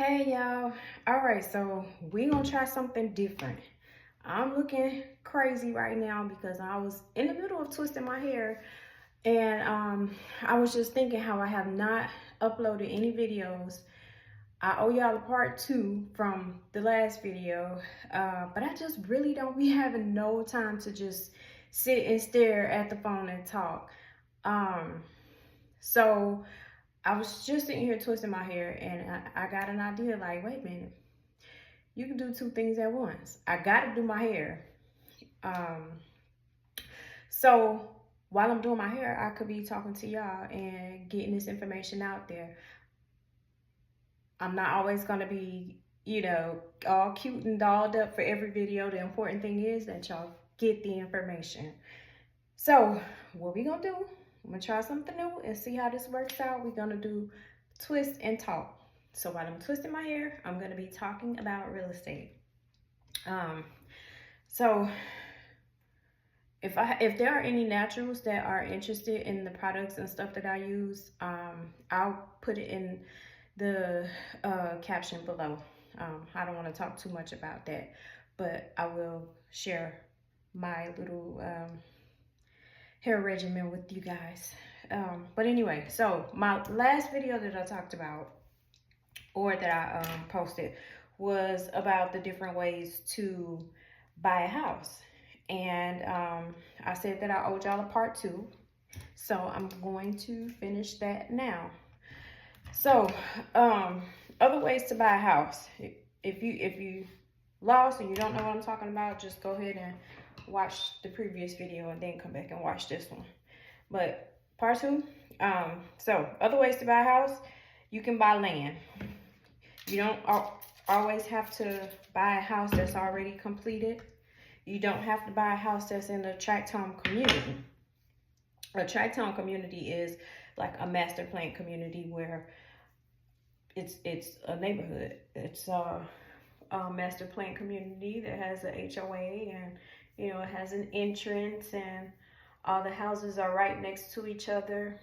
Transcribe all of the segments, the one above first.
Hey y'all. All right, so we gonna try something different. I'm looking crazy right now because I was in the middle of twisting my hair and I was just thinking how I have not uploaded any videos. I owe y'all a part two from the last video, but I just really don't be having no time to just sit and stare at the phone and talk. Um, so I was just sitting here twisting my hair and I got an idea like, wait a minute, you can do two things at once. I gotta do my hair. Um, so while I'm doing my hair, I could be talking to y'all and getting this information out there. I'm not always gonna be, all cute and dolled up for every video. The important thing is that y'all get the information. So what we gonna do, I'm gonna try something new and see how this works out. We're gonna do twist and talk. So while I'm twisting my hair, I'm gonna be talking about real estate. Um, so if there are any naturals that are interested in the products and stuff that I use, I'll put it in the caption below. I don't want to talk too much about that, but I will share my little hair regimen with you guys. But anyway, so my last video that I talked about or that I posted was about the different ways to buy a house. And I said that I owed y'all a part two. So I'm going to finish that now. So other ways to buy a house. If you lost and you don't know what I'm talking about, just go ahead and watch the previous video and then come back and watch this one. But part two, so other ways to buy a house, you can buy land. You don't always have to buy a house that's already completed. You don't have to buy a house that's in a tract home community. A tract home community is like a master plan community where it's a neighborhood. It's a master plan community that has a HOA and it has an entrance and all the houses are right next to each other.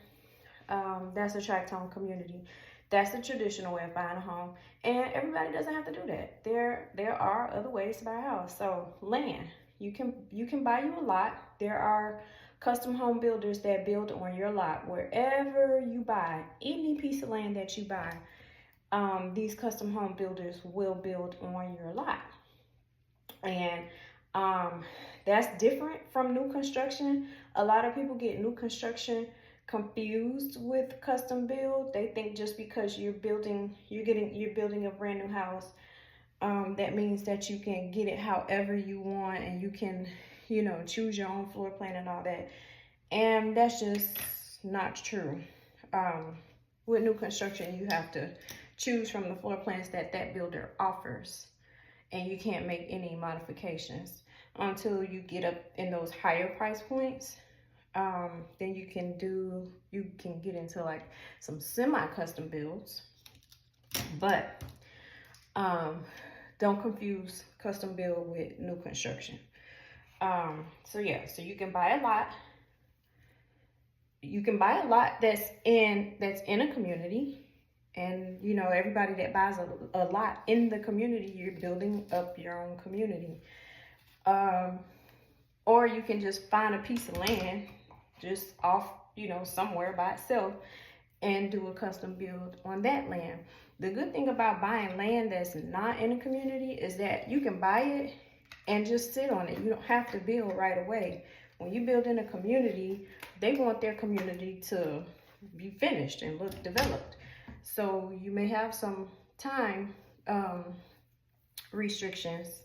That's a tract home community. That's the traditional way of buying a home, and everybody doesn't have to do that. There are other ways to buy a house. So land, you can buy you a lot. There are custom home builders that build on your lot. Wherever you buy any piece of land that you buy, these custom home builders will build on your lot, and that's different from new construction. A lot of people get new construction confused with custom build. They think just because you're building a brand new house, that means that you can get it however you want and you can, choose your own floor plan and all that. And that's just not true. With new construction, you have to choose from the floor plans that builder offers, and you can't make any modifications until you get up in those higher price points. Then you can get into like some semi-custom builds, but don't confuse custom build with new construction. So yeah, so you can buy a lot. You can buy a lot that's in a community, and everybody that buys a lot in the community, you're building up your own community. Or you can just find a piece of land just off, somewhere by itself and do a custom build on that land. The good thing about buying land that's not in a community is that you can buy it and just sit on it. You don't have to build right away. When you build in a community, they want their community to be finished and look developed. So you may have some time restrictions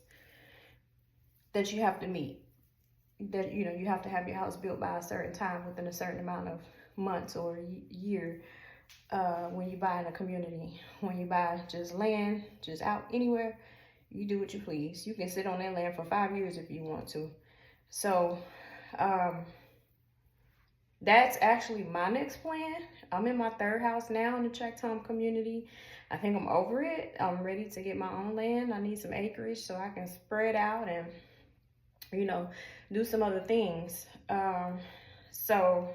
that you have to meet. That you have to have your house built by a certain time within a certain amount of months or year. When you buy in a community, when you buy just land, just out anywhere, you do what you please. You can sit on that land for 5 years if you want to. So that's actually my next plan. I'm in my third house now in the tract home community. I think I'm over it. I'm ready to get my own land. I need some acreage so I can spread out and do some other things. So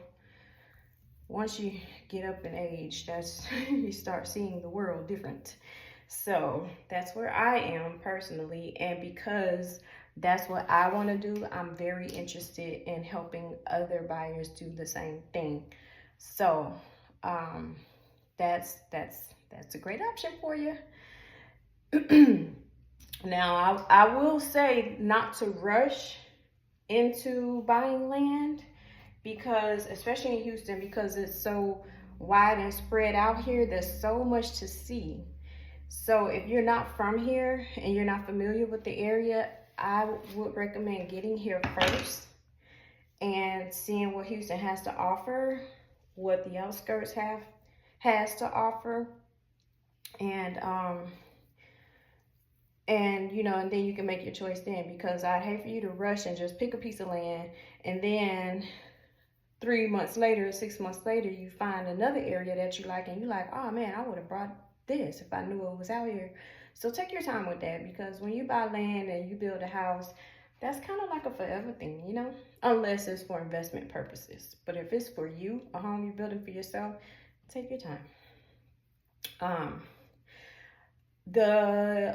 once you get up in age, that's you start seeing the world different. So that's where I am personally. And because that's what I want to do, I'm very interested in helping other buyers do the same thing. So um, that's a great option for you. Now, I will say not to rush into buying land, because especially in Houston, because it's so wide and spread out here, there's so much to see. So if you're not from here and you're not familiar with the area, I would recommend getting here first and seeing what Houston has to offer, what the outskirts has to offer, and and then you can make your choice then, because I'd hate for you to rush and just pick a piece of land and then 3 months later, 6 months later, you find another area that you like and you're like, oh man, I would have brought this if I knew it was out here. So take your time with that, because when you buy land and you build a house, that's kind of like a forever thing, unless it's for investment purposes. But if it's for you, a home you're building for yourself, take your time.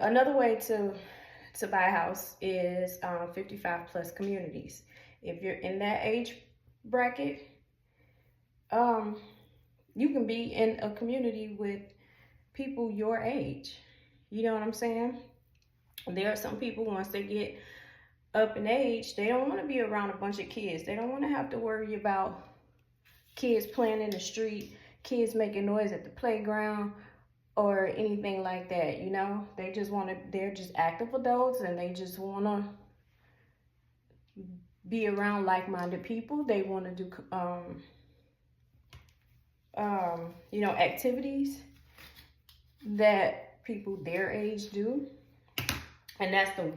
Another way to buy a house is 55 plus communities. If you're in that age bracket, you can be in a community with people your age. You know what I'm saying? There are some people, once they get up in age, they don't want to be around a bunch of kids. They don't want to have to worry about kids playing in the street, kids making noise at the playground, or anything like that. They just they're just active adults, and they just want to be around like-minded people. They want to do activities that people their age do. And that's the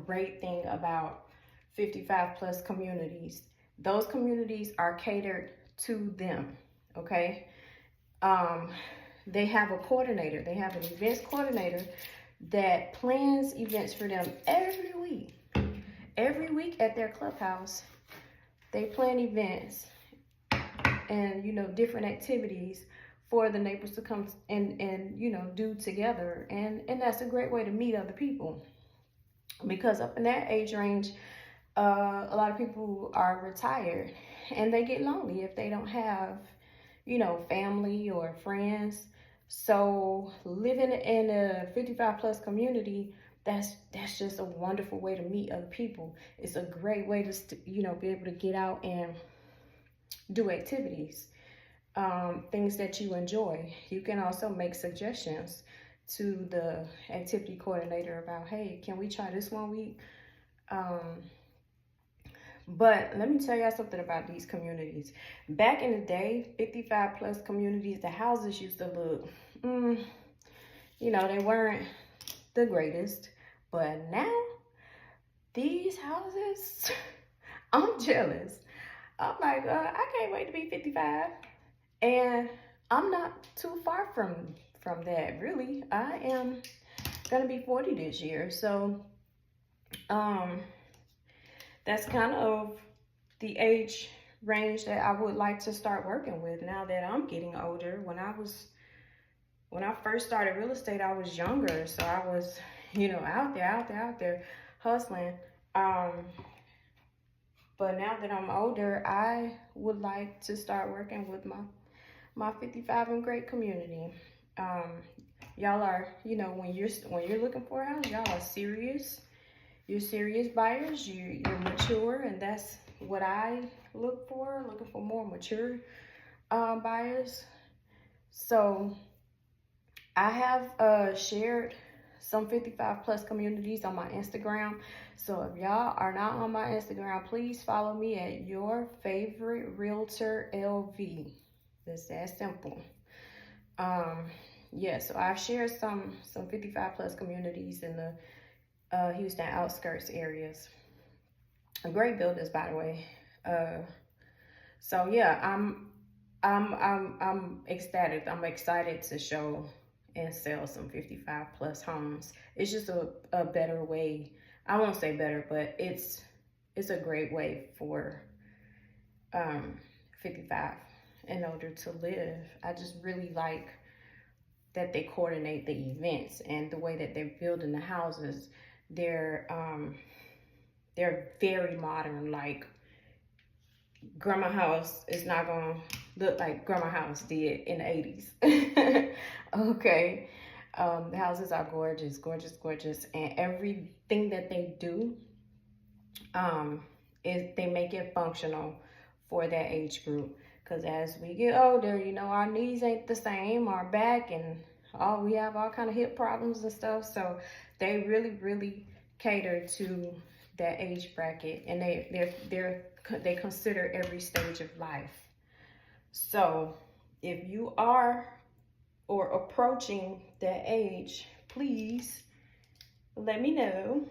great thing about 55 plus communities. Those communities are catered to them, okay? They have a coordinator. They have an events coordinator that plans events for them every week. Every week at their clubhouse, they plan events and, different activities for the neighbors to come and do together. And that's a great way to meet other people, because up in that age range, a lot of people are retired and they get lonely if they don't have, family or friends. So living in a 55 plus community, that's just a wonderful way to meet other people. It's a great way to, be able to get out and do activities, things that you enjoy. You can also make suggestions to the activity coordinator about, hey, can we try this one week? But let me tell y'all something about these communities. Back in the day, 55 plus communities, the houses used to look, they weren't the greatest. But now, these houses, I'm jealous. I'm like, I can't wait to be 55. And I'm not too far from that, really. I am gonna be 40 this year. So, that's kind of the age range that I would like to start working with now that I'm getting older. When I first started real estate, I was younger, so I was, out there hustling. But now that I'm older, I would like to start working with my 55 and great community. Y'all are, when you're looking for a house, y'all are serious. You're serious buyers. You're mature, and that's what I look for. Looking for more mature buyers. So I have shared some 55 plus communities on my Instagram. So if y'all are not on my Instagram, please follow me at Your Favorite Realtor LV. That's that simple. So I've shared some 55 plus communities in the Houston outskirts areas. Great builders, by the way. So yeah, I'm ecstatic. I'm excited to show and sell some 55 plus homes. It's just a better way. I won't say better, but it's a great way for 55 and older to live. I just really like that they coordinate the events and the way that they're building the houses. They're very modern. Like, grandma house is not gonna look like grandma house did in the 80s. Okay. The houses are gorgeous, gorgeous, gorgeous, and everything that they do, they make it functional for that age group. Because as we get older, you know, our knees ain't the same, our back, and we have all kind of hip problems and stuff. So they really cater to that age bracket, and they consider every stage of life. So if you are or approaching that age, please let me know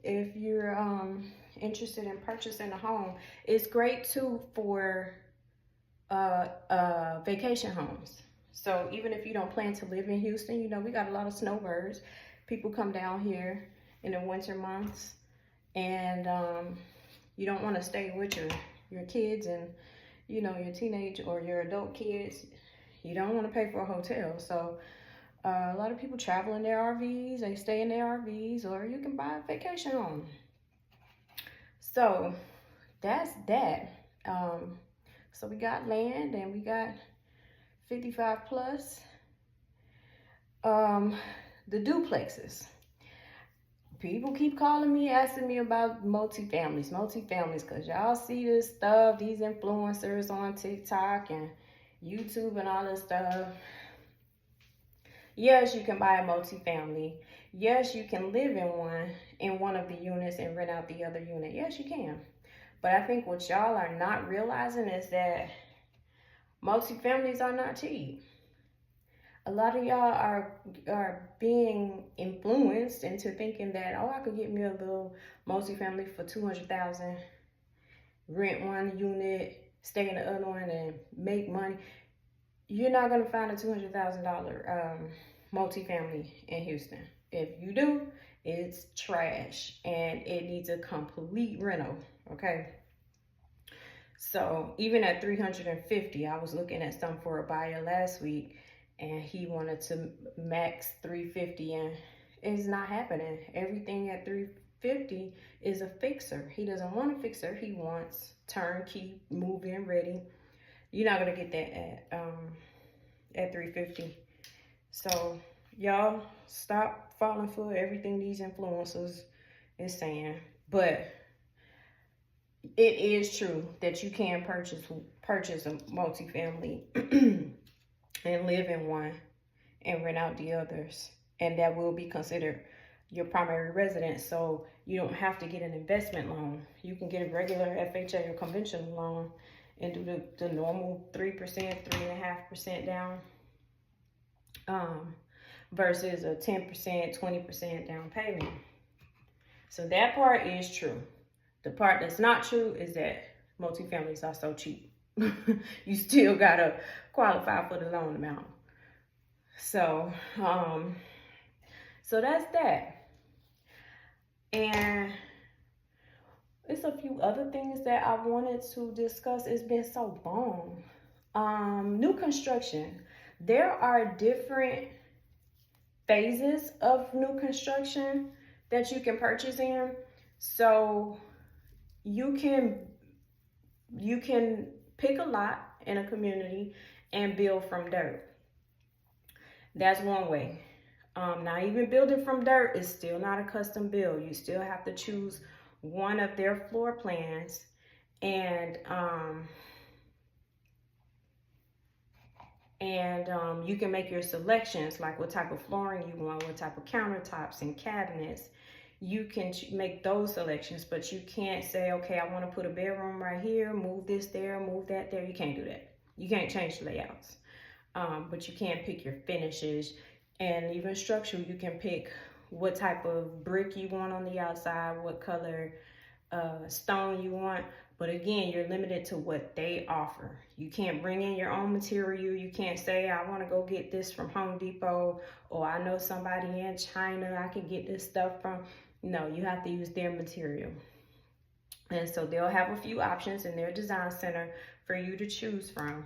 if you're interested in purchasing a home. It's great too for vacation homes. So even if you don't plan to live in Houston, you know, we got a lot of snowbirds. People come down here in the winter months, and you don't want to stay with your kids and, you know, your teenage or your adult kids. You don't want to pay for a hotel. So a lot of people travel in their RVs, they stay in their RVs, or you can buy a vacation home. So that's that. So we got land, and we got 55 plus. The duplexes. People keep calling me, asking me about multifamilies, because y'all see this stuff, these influencers on TikTok and YouTube and all this stuff. Yes, you can buy a multifamily. Yes, you can live in one of the units and rent out the other unit. Yes, you can. But I think what y'all are not realizing is that multifamilies are not cheap. A lot of y'all are being influenced into thinking that, oh, I could get me a little multifamily for $200,000, rent one unit, stay in the other one, and make money. You're not gonna find a $200,000 multifamily in Houston. If you do, it's trash and it needs a complete rental. Okay. So even at $350, I was looking at some for a buyer last week, and he wanted to max $350, and it's not happening. Everything at $350 is a fixer. He doesn't want a fixer. He wants turnkey, move-in ready. You're not gonna get that at $350. So y'all stop falling for everything these influencers is saying. But it is true that you can purchase a multifamily and live in one and rent out the others, and that will be considered your primary residence. So you don't have to get an investment loan. You can get a regular FHA or conventional loan and do the normal 3%, 3.5% down, versus a 10%, 20% down payment. So that part is true. The part that's not true is that multifamilies are so cheap. You still gotta qualify for the loan amount. So, so that's that. And it's a few other things that I wanted to discuss. It's been so long. New construction. There are different phases of new construction that you can purchase in. So you can pick a lot in a community and build from dirt. That's one way. Now, even building from dirt is still not a custom build. You still have to choose one of their floor plans, and you can make your selections, like what type of flooring you want, what type of countertops and cabinets. You can make those selections, but you can't say, okay, I want to put a bedroom right here, move this there, move that there. You can't do that. You can't change the layouts. But you can pick your finishes, and even structural, you can pick what type of brick you want on the outside, what color stone you want. But again, you're limited to what they offer. You can't bring in your own material. You can't say, I want to go get this from Home Depot, or I know somebody in China I can get this stuff from. No, you have to use their material. And so they'll have a few options in their design center for you to choose from.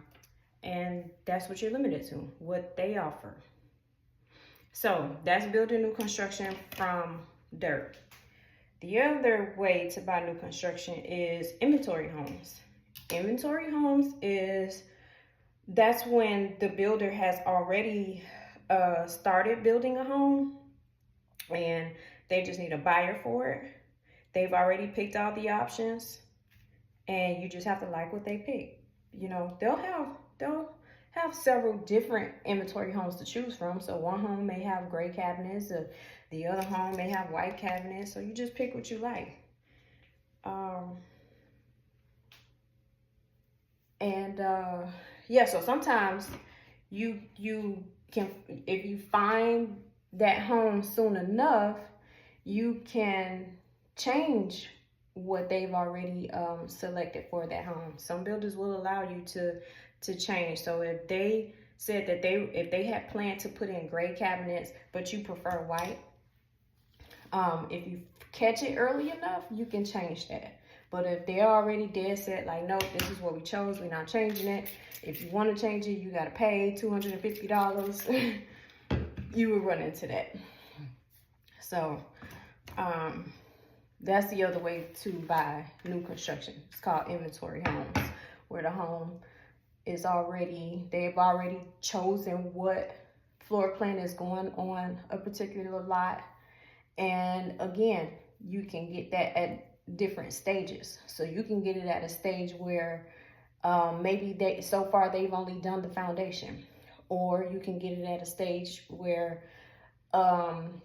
And that's what you're limited to, what they offer. So that's building new construction from dirt. The other way to buy new construction is inventory homes. Inventory homes that's when the builder has already started building a home and they just need a buyer for it. They've already picked out the options and you just have to like what they pick. You know, they'll have several different inventory homes to choose from. So one home may have gray cabinets, the other home may have white cabinets. So you just pick what you like. Yeah, so sometimes you can, if you find that home soon enough, you can change what they've already selected for that home. Some builders will allow you to change. So if they said that if they had planned to put in gray cabinets but you prefer white, if you catch it early enough, you can change that. But if they're already dead set, like, nope, this is what we chose, we're not changing it. If you want to change it, you got to pay $250. You will run into that. So that's the other way to buy new construction. It's called inventory homes, where the home is they've already chosen what floor plan is going on a particular lot. And again, you can get that at different stages. So you can get it at a stage where maybe so far they've only done the foundation, or you can get it at a stage where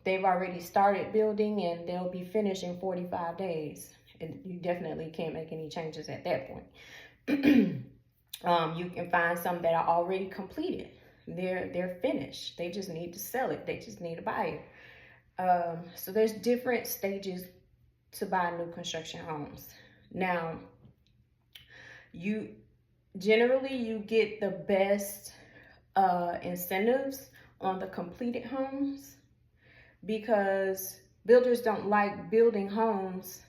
they've already started building and they'll be finished in 45 days. And you definitely can't make any changes at that point. You can find some that are already completed. They're finished. They just need to sell it. They just need a buyer. So there's different stages to buy new construction homes. Now, you get the best incentives on the completed homes, because builders don't like building homes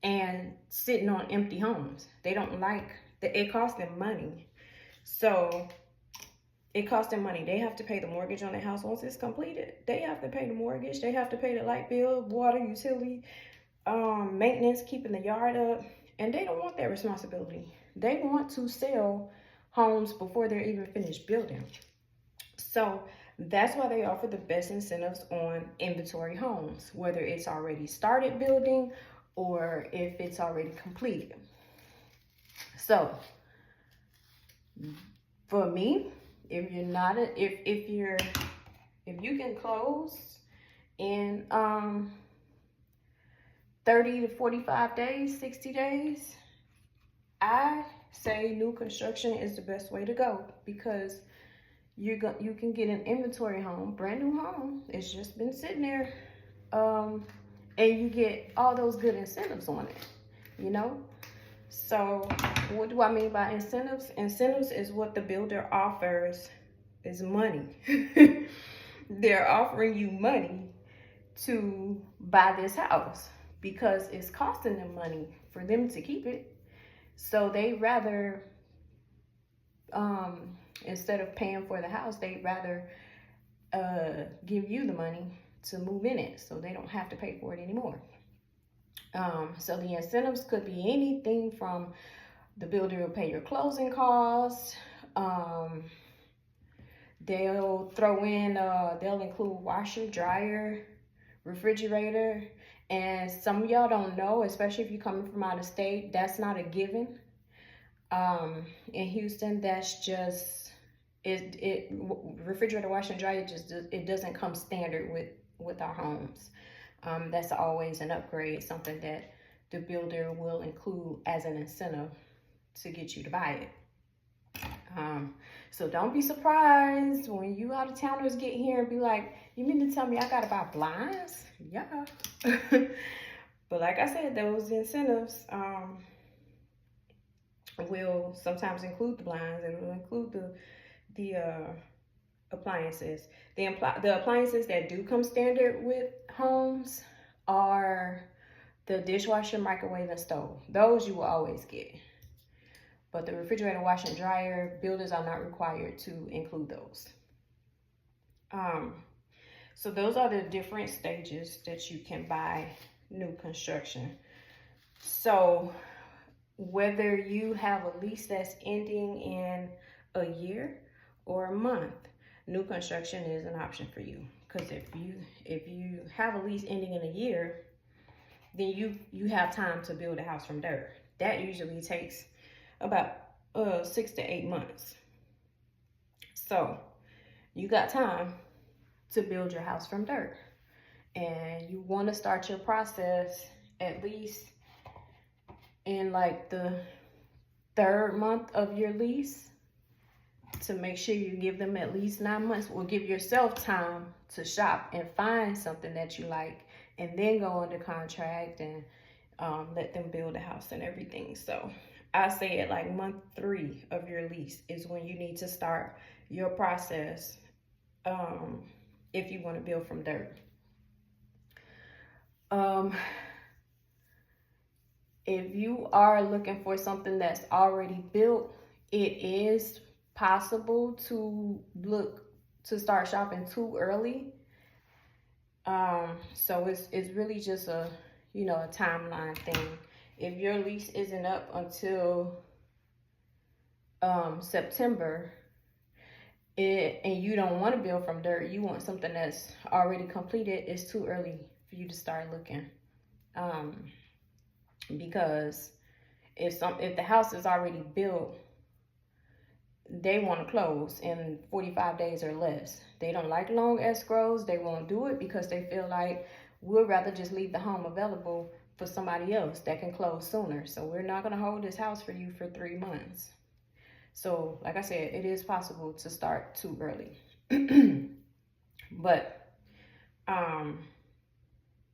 and sitting on empty homes. They don't like that. It costs them money. So it costs them money. They have to pay the mortgage on the house once it's completed. They have to pay the mortgage. They have to pay the light bill, water, utility, maintenance, keeping the yard up. And they don't want that responsibility. They want to sell homes before they're even finished building. So that's why they offer the best incentives on inventory homes, whether it's already started building or if it's already completed. So for me, if you can close in 30 to 45 days, 60 days, I say new construction is the best way to go, because you can get an inventory home, brand new home. It's just been sitting there, and you get all those good incentives on it, you know? So what do I mean by incentives? Incentives is what the builder offers is money. They're offering you money to buy this house because it's costing them money for them to keep it. So they rather, instead of paying for the house, they'd rather give you the money to move in it, so they don't have to pay for it anymore. So the incentives could be anything from the builder will pay your closing costs. They'll throw in, they'll include washer, dryer, refrigerator. And some of y'all don't know, especially if you're coming from out of state, that's not a given. In Houston, that's just, refrigerator, washer, and dryer, it doesn't come standard with our homes. That's always an upgrade, something that the builder will include as an incentive to get you to buy it. So don't be surprised when you out of towners get here and be like, you mean to tell me I gotta buy blinds? Yeah. But like I said, those incentives will sometimes include the blinds, and will include the appliances. The appliances that do come standard with homes are the dishwasher, microwave, and stove. Those you will always get. But the refrigerator, washer, and dryer, builders are not required to include those. So those are the different stages that you can buy new construction. So whether you have a lease that's ending in a year or a month, new construction is an option for you. Because if you have a lease ending in a year, then you have time to build a house from dirt. That usually takes about 6 to 8 months. So you got time to build your house from dirt, and you want to start your process at least in like the 3rd month of your lease, to make sure you give them at least 9 months, or give yourself time to shop and find something that you like, and then go under contract and let them build a house and everything. So I say at like month 3 of your lease is when you need to start your process if you want to build from dirt. If you are looking for something that's already built, it is possible to start shopping too early. So it's really just a timeline thing. If your lease isn't up until September, and you don't want to build from dirt, you want something that's already completed, it's too early for you to start looking. Because if the house is already built, they want to close in 45 days or less. They don't like long escrows. They won't do it because they feel like we'd rather just leave the home available for somebody else that can close sooner. So we're not going to hold this house for you for 3 months. So like I said, it is possible to start too early. But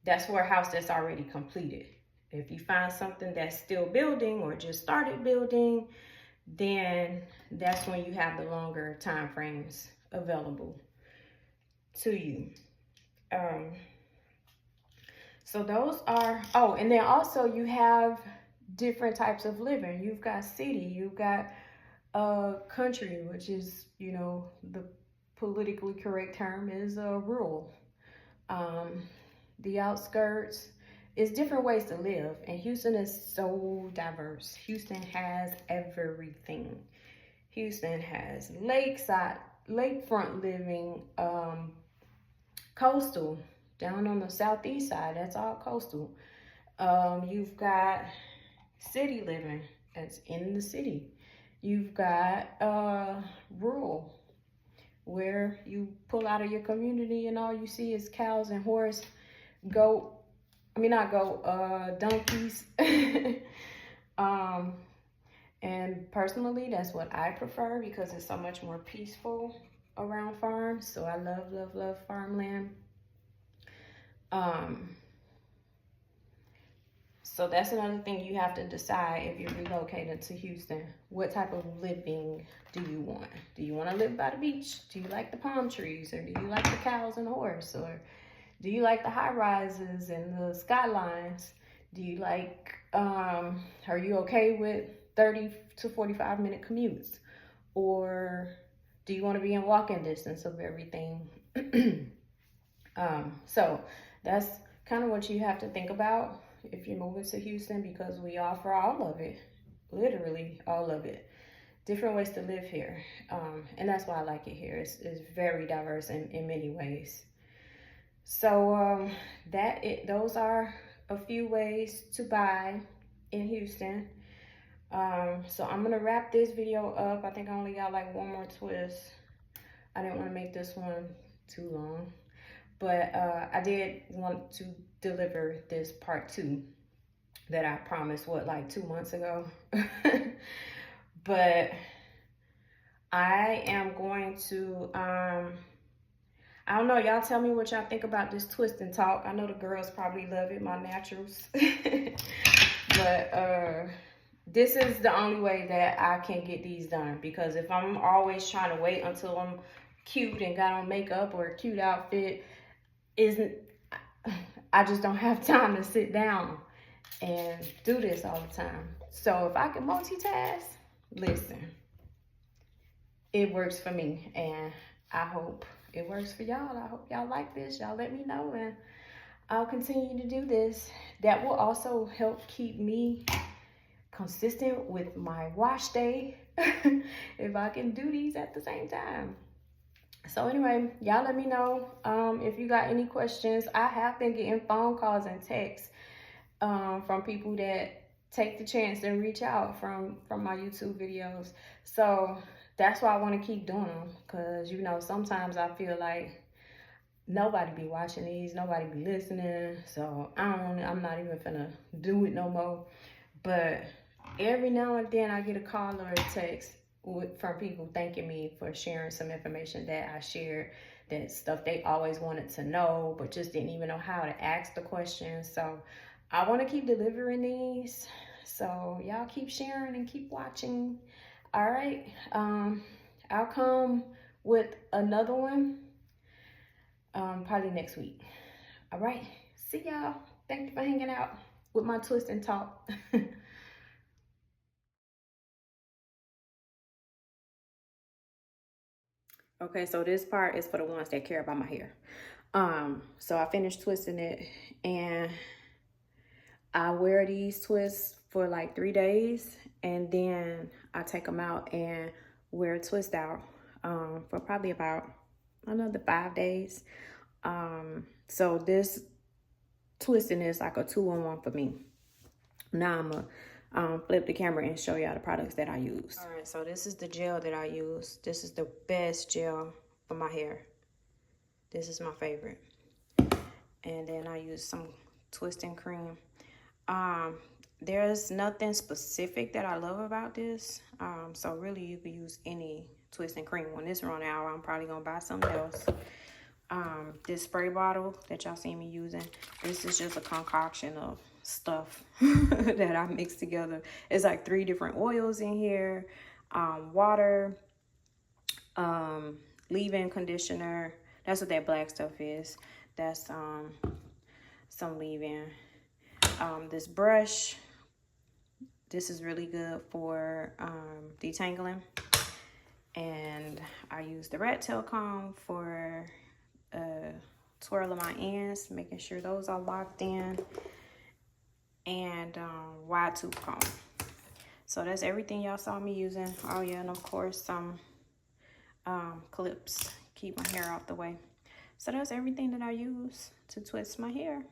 that's for a house that's already completed. If you find something that's still building or just started building, then that's when you have the longer time frames available to you. So those are, and then also you have different types of living. You've got city, you've got country, which is, the politically correct term is rural. The outskirts. It's different ways to live, and Houston is so diverse. Houston has everything. Houston has lakefront living, coastal, down on the southeast side, that's all coastal. You've got city living, that's in the city. You've got rural, where you pull out of your community and all you see is cows and horse, donkeys. And personally, that's what I prefer because it's so much more peaceful around farms. So I love farmland. So that's another thing you have to decide if you're relocating to Houston. What type of living do you want? Do you want to live by the beach? Do you like the palm trees? Or do you like the cows and the horse? Or do you like the high rises and the skylines? Do you like, are you okay with 30 to 45 minute commutes? Or do you want to be in walking distance of everything? So that's kind of what you have to think about if you're moving to Houston, because we offer all of it, literally all of it. Different ways to live here. And that's why I like it here. It's very diverse in many ways. So those are a few ways to buy in Houston. So I'm gonna wrap this video up. I think I only got like one more twist. I didn't want to make this one too long, but I did want to deliver this part 2 that I promised, like 2 months ago. But I am going to, I don't know, y'all tell me what y'all think about this twist and talk. I know the girls probably love it, my naturals. But this is the only way that I can get these done, because if I'm always trying to wait until I'm cute and got on makeup or a cute outfit, I just don't have time to sit down and do this all the time. So if I can multitask, listen, it works for me, and I hope it works for y'all. I hope y'all like this. Y'all let me know, and I'll continue to do this. That will also help keep me consistent with my wash day if I can do these at the same time. So anyway, y'all let me know if you got any questions. I have been getting phone calls and texts from people that take the chance and reach out from my YouTube videos. So that's why I want to keep doing them, because you know, sometimes I feel like nobody be watching these, nobody be listening. So I'm not even finna do it no more. But every now and then I get a call or a text from people thanking me for sharing some information that I shared, that stuff they always wanted to know but just didn't even know how to ask the questions. So I want to keep delivering these. So y'all keep sharing and keep watching. All right. I'll come with another one probably next week. All right. See y'all. Thank you for hanging out with my twist and talk. Okay, so this part is for the ones that care about my hair. So I finished twisting it, and I wear these twists for like 3 days, and then I take them out and wear a twist out for probably about another 5 days. So this twisting is like a 2-in-1 for me. Now I'm gonna flip the camera and show y'all the products that I use. All right, so this is the gel that I use. This is the best gel for my hair. This is my favorite. And then I use some twisting cream. There's nothing specific that I love about this. So really you could use any twisting cream. When this run out, I'm probably gonna buy something else. This spray bottle that y'all see me using, this is just a concoction of stuff that I mixed together. It's like 3 different oils in here, water, leave-in conditioner. That's what that black stuff is. That's some leave-in. This brush, this is really good for detangling. And I use the rat tail comb for twirling my ends, making sure those are locked in, and wide tooth comb. So that's everything y'all saw me using. Oh yeah, and of course some clips, keep my hair out the way. So that's everything that I use to twist my hair.